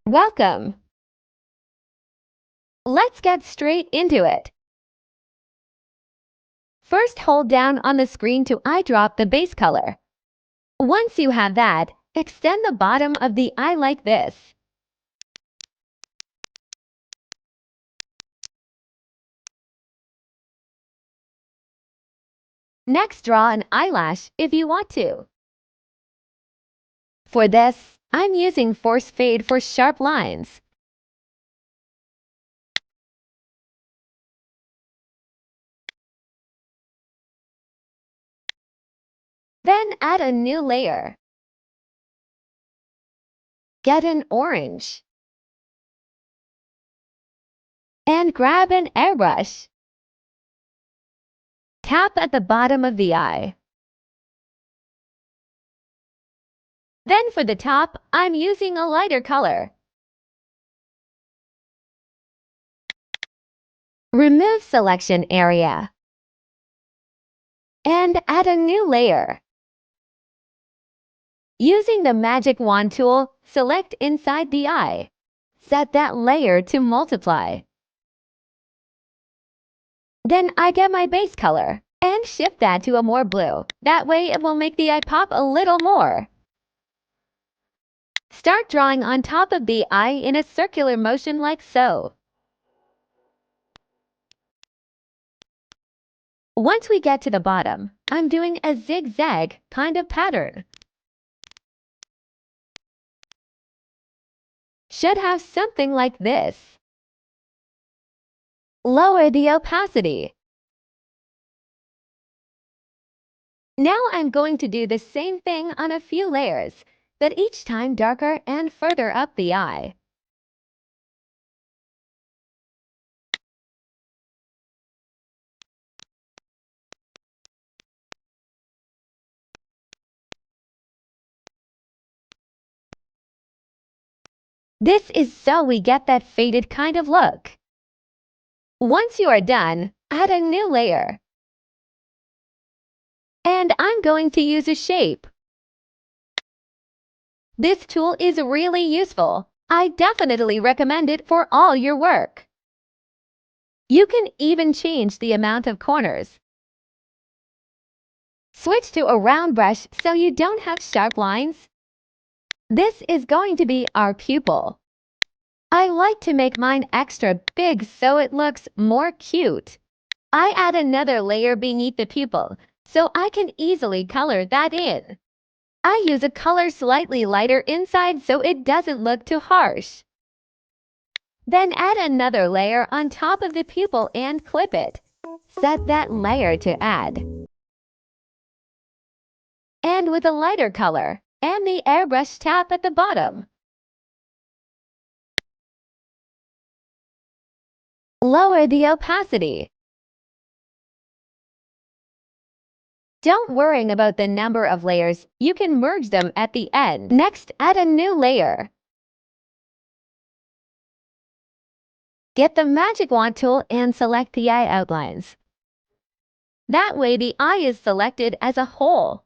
Welcome! Let's get straight into it. First, hold down on the screen to eyedrop the base color. Once you have that, extend the bottom of the eye like this. Next, draw an eyelash if you want to. For this, I'm using Force Fade for sharp lines. Then add a new layer. Get an orange. And grab an airbrush. Tap at the bottom of the eye. Then for the top, I'm using a lighter color. Remove selection area. And add a new layer. Using the magic wand tool, select inside the eye. Set that layer to multiply. Then I get my base color and shift that to a more blue. That way it will make the eye pop a little more. Start drawing on top of the eye in a circular motion like so. Once we get to the bottom, I'm doing a zigzag kind of pattern. Should have something like this. Lower the opacity. Now I'm going to do the same thing on a few layers, but each time darker and further up the eye. This is so we get that faded kind of look. Once you are done, add a new layer. And I'm going to use a shape. This tool is really useful. I definitely recommend it for all your work. You can even change the amount of corners. Switch to a round brush so you don't have sharp lines. This is going to be our pupil. I like to make mine extra big so it looks more cute. I add another layer beneath the pupil so I can easily color that in. I use a color slightly lighter inside so it doesn't look too harsh. Then add another layer on top of the pupil and clip it. Set that layer to add. And with a lighter color, and the airbrush tap at the bottom. Lower the opacity. Don't worry about the number of layers, you can merge them at the end. Next, add a new layer. Get the magic wand tool and select the eye outlines. That way the eye is selected as a whole.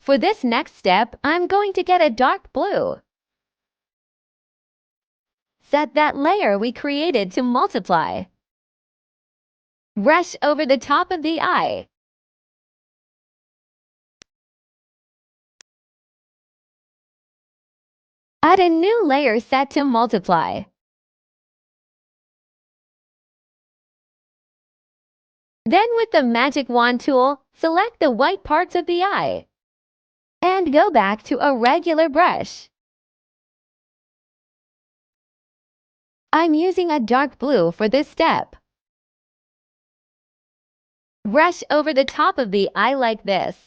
For this next step, I'm going to get a dark blue. Set that layer we created to multiply. Brush over the top of the eye. Add a new layer set to multiply. Then with the magic wand tool, select the white parts of the eye. And go back to a regular brush. I'm using a dark blue for this step. Brush over the top of the eye like this.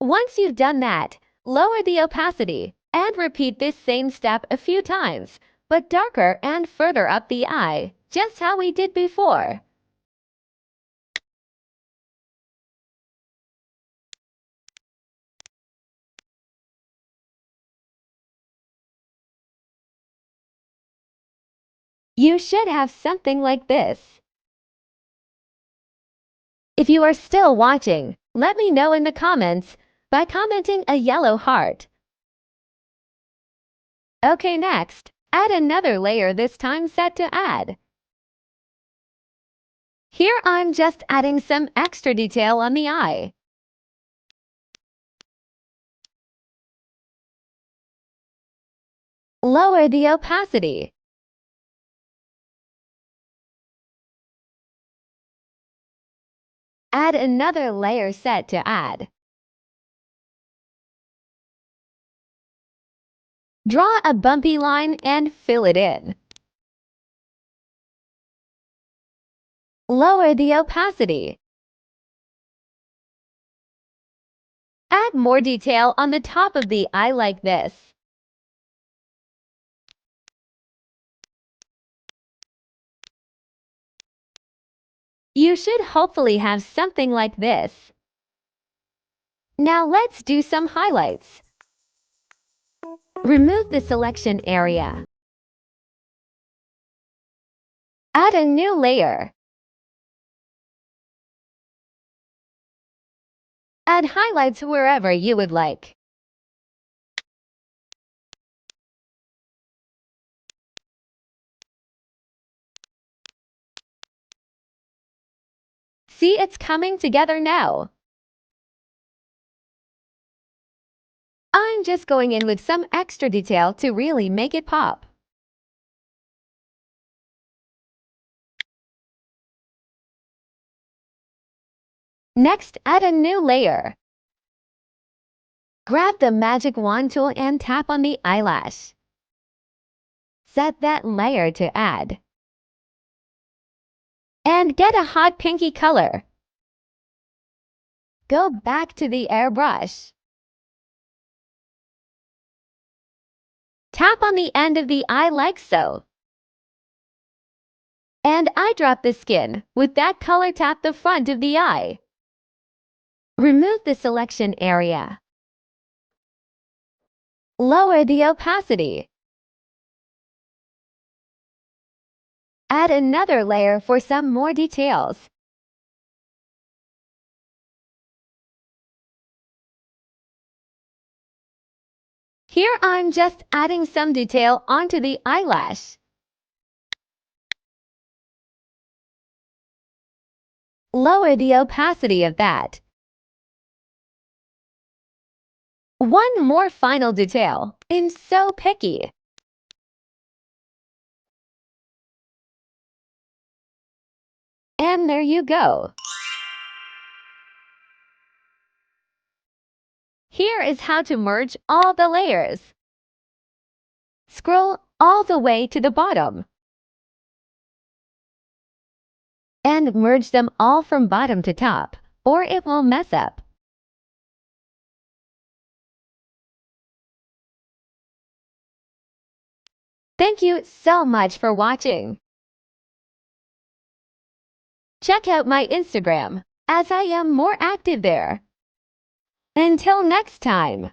Once you've done that, lower the opacity and repeat this same step a few times, but darker and further up the eye, just how we did before. You should have something like this. If you are still watching, let me know in the comments by commenting a yellow heart. Okay, next, add another layer, this time set to add. Here I'm just adding some extra detail on the eye. Lower the opacity. Add another layer set to add. Draw a bumpy line and fill it in. Lower the opacity. Add more detail on the top of the eye like this. You should hopefully have something like this. Now let's do some highlights. Remove the selection area. Add a new layer. Add highlights wherever you would like. See, it's coming together now. I'm just going in with some extra detail to really make it pop. Next, add a new layer. Grab the magic wand tool and tap on the eyelash. Set that layer to add. And get a hot pinky color. Go back to the airbrush. Tap on the end of the eye like so. And eyedrop the skin. With that color, tap the front of the eye. Remove the selection area. Lower the opacity. Add another layer for some more details. Here I'm just adding some detail onto the eyelash. Lower the opacity of that. One more final detail. I'm so picky. And there you go. Here is how to merge all the layers. Scroll all the way to the bottom and merge them all from bottom to top, or it will mess up. Thank you so much for watching. Check out my Instagram, as I am more active there. Until next time.